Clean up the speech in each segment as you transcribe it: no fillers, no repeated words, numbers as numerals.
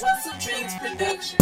HustleDreamProduction.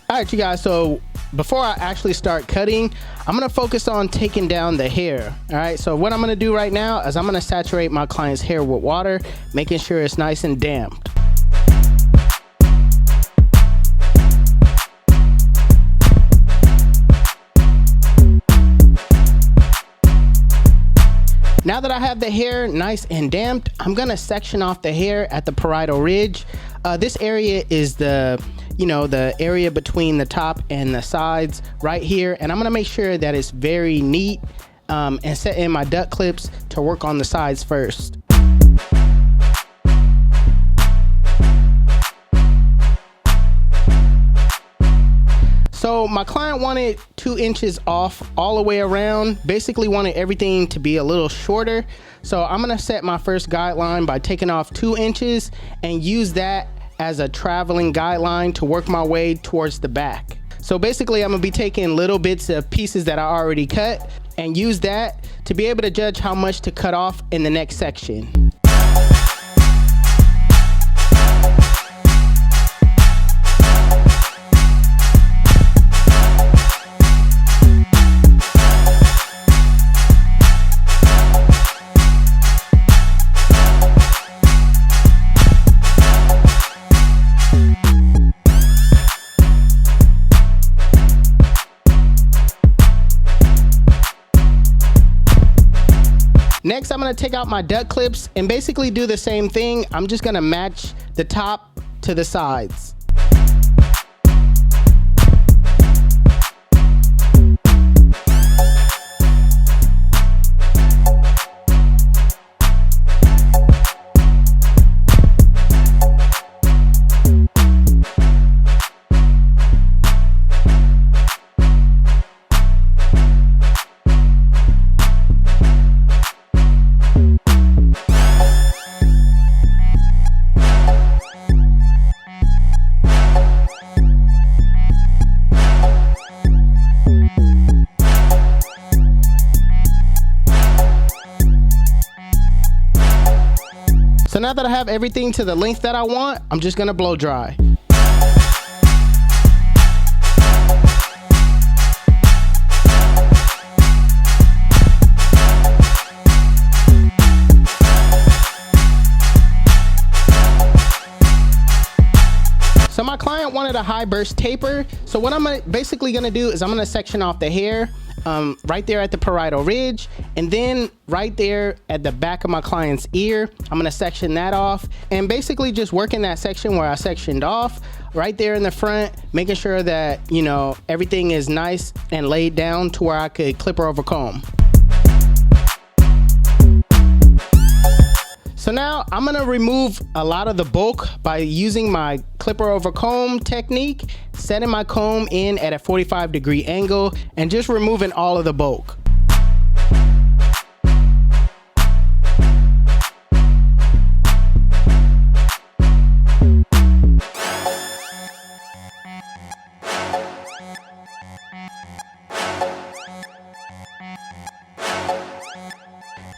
Alright you guys, so before I actually start cutting, I'm going to focus on taking down the hair. Alright, so what I'm going to do right now is I'm going to saturate my client's hair with water, making sure it's nice and damp. Now that I have the hair nice and damped, I'm gonna section off the hair at the parietal ridge. This area is the area between the top and the sides right here, and I'm gonna make sure that it's very neat and set in my duck clips to work on the sides first. So my client wanted 2 inches off all the way around, basically wanted everything to be a little shorter. So I'm gonna set my first guideline by taking off 2 inches and use that as a traveling guideline to work my way towards the back. So basically I'm gonna be taking little bits of pieces that I already cut and use that to be able to judge how much to cut off in the next section. Next, I'm gonna take out my duck clips and basically do the same thing. I'm just gonna match the top to the sides. So now that I have everything to the length that I want, I'm just gonna blow dry. So my client wanted a high burst taper. So what I'm basically gonna do is I'm gonna section off the hair right there at the parietal ridge, and then right there at the back of my client's ear, I'm gonna section that off, and basically just working that section where I sectioned off right there in the front, making sure that everything is nice and laid down to where I could clipper over comb. So now I'm gonna remove a lot of the bulk by using my clipper over comb technique, setting my comb in at a 45-degree angle and just removing all of the bulk.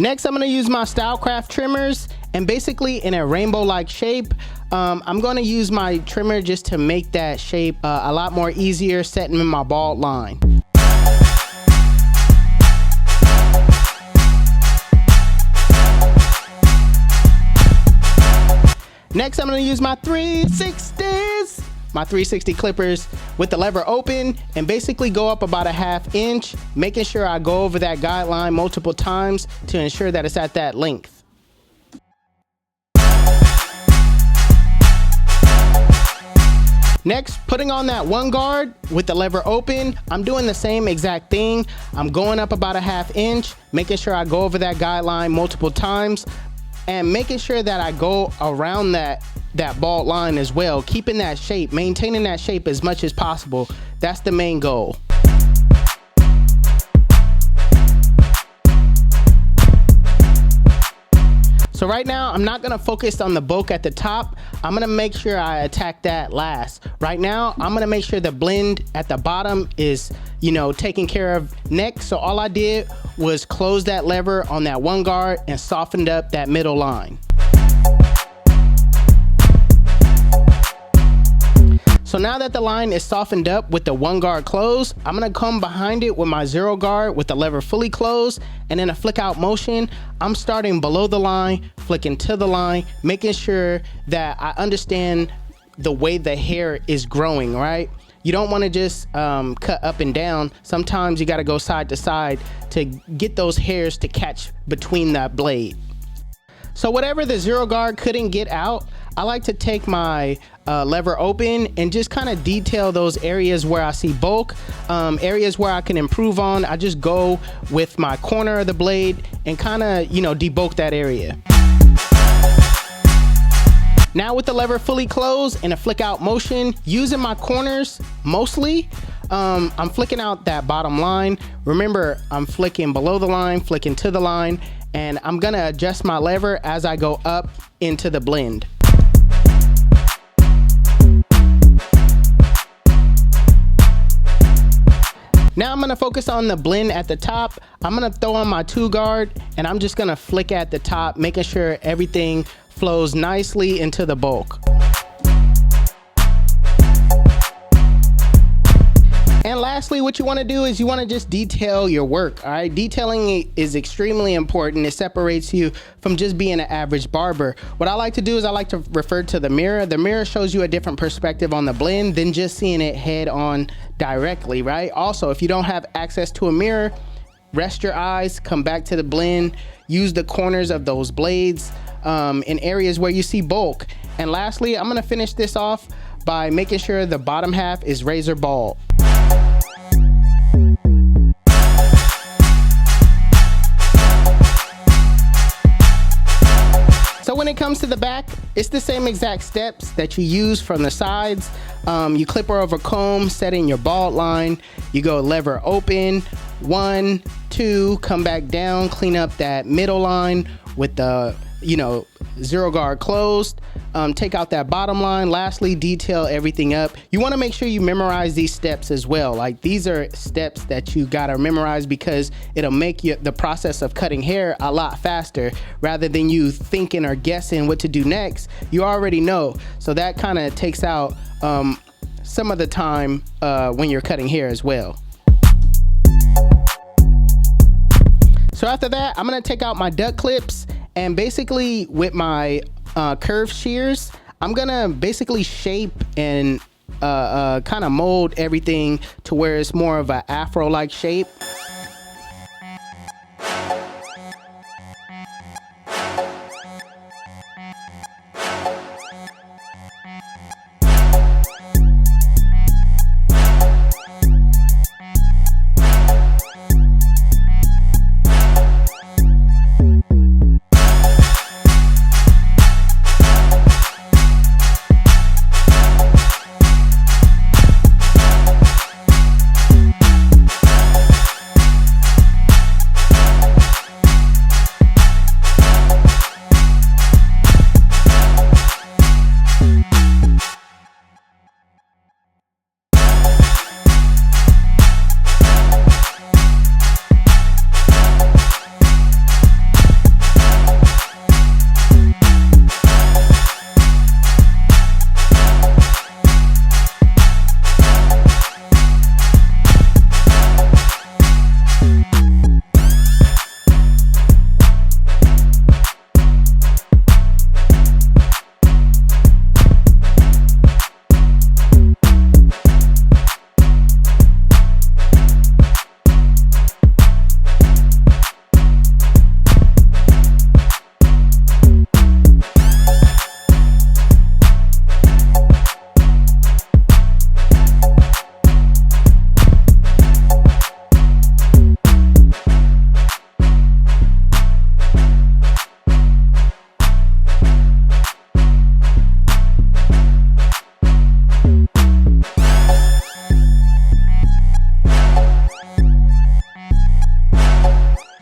Next, I'm gonna use my Stylecraft trimmers, and basically in a rainbow-like shape, I'm gonna use my trimmer just to make that shape a lot more easier setting in my bald line. Next, I'm gonna use my 360 clippers with the lever open and basically go up about a ½ inch, making sure I go over that guideline multiple times to ensure that it's at that length. Next, putting on that one guard with the lever open, I'm doing the same exact thing. I'm going up about a ½ inch, making sure I go over that guideline multiple times and making sure that I go around that bald line as well, keeping that shape, maintaining that shape as much as possible. That's the main goal. So right now, I'm not gonna focus on the bulk at the top. I'm gonna make sure I attack that last. Right now, I'm gonna make sure the blend at the bottom is, taken care of next. So all I did was close that lever on that one guard and softened up that middle line. So now that the line is softened up with the one guard closed, I'm gonna come behind it with my 0 guard with the lever fully closed, and in a flick out motion, I'm starting below the line, flicking to the line, making sure that I understand the way the hair is growing, right? You don't wanna just cut up and down. Sometimes you gotta go side to side to get those hairs to catch between that blade. So whatever the 0 guard couldn't get out, I like to take my lever open and just kind of detail those areas where I see bulk, areas where I can improve on. I just go with my corner of the blade and kind of, debulk that area. Now with the lever fully closed in a flick out motion, using my corners mostly, I'm flicking out that bottom line. Remember, I'm flicking below the line, flicking to the line, and I'm gonna adjust my lever as I go up into the blend. Now I'm gonna focus on the blend at the top. I'm gonna throw on my 2 guard and I'm just gonna flick at the top, making sure everything flows nicely into the bulk. And lastly, what you wanna do is you wanna just detail your work, all right? Detailing is extremely important. It separates you from just being an average barber. What I like to do is I like to refer to the mirror. The mirror shows you a different perspective on the blend than just seeing it head on directly, right? Also, if you don't have access to a mirror, rest your eyes, come back to the blend, use the corners of those blades in areas where you see bulk. And lastly, I'm gonna finish this off by making sure the bottom half is razor bald. So when it comes to the back, it's the same exact steps that you use from the sides. You clipper over comb, set in your bald line. You go lever open, 1, 2, come back down, clean up that middle line with the 0 guard closed. Take out that bottom line. Lastly, detail everything up. You want to make sure you memorize these steps as well. Like, these are steps that you gotta memorize because it'll make the process of cutting hair a lot faster. Rather than you thinking or guessing what to do next, you already know. So that kind of takes out some of the time when you're cutting hair as well. So after that, I'm gonna take out my duck clips, and basically with my curved shears, I'm gonna basically shape and kind of mold everything to where it's more of an afro-like shape.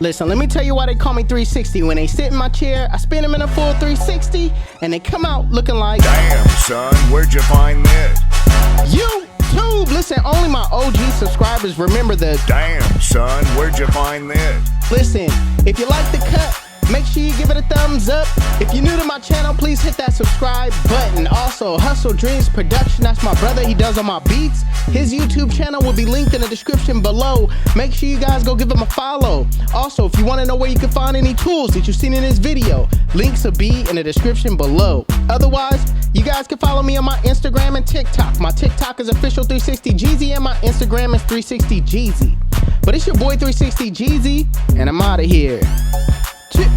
Listen, let me tell you why they call me 360. When they sit in my chair, I spin them in a full 360, and they come out looking like, damn, son, where'd you find this? YouTube! Listen, only my OG subscribers remember the, damn, son, where'd you find this? Listen, if you like the cut, make sure you give it a thumbs up. If you're new to my channel, please hit that subscribe button. Also, HustleDreamProduction, that's my brother. He does all my beats. His YouTube channel will be linked in the description below. Make sure you guys go give him a follow. Also, if you want to know where you can find any tools that you've seen in this video, links will be in the description below. Otherwise, you guys can follow me on my Instagram and TikTok. My TikTok is official360Jeezy and my Instagram is 360Jeezy. But it's your boy 360Jeezy, and I'm out of here. Chip.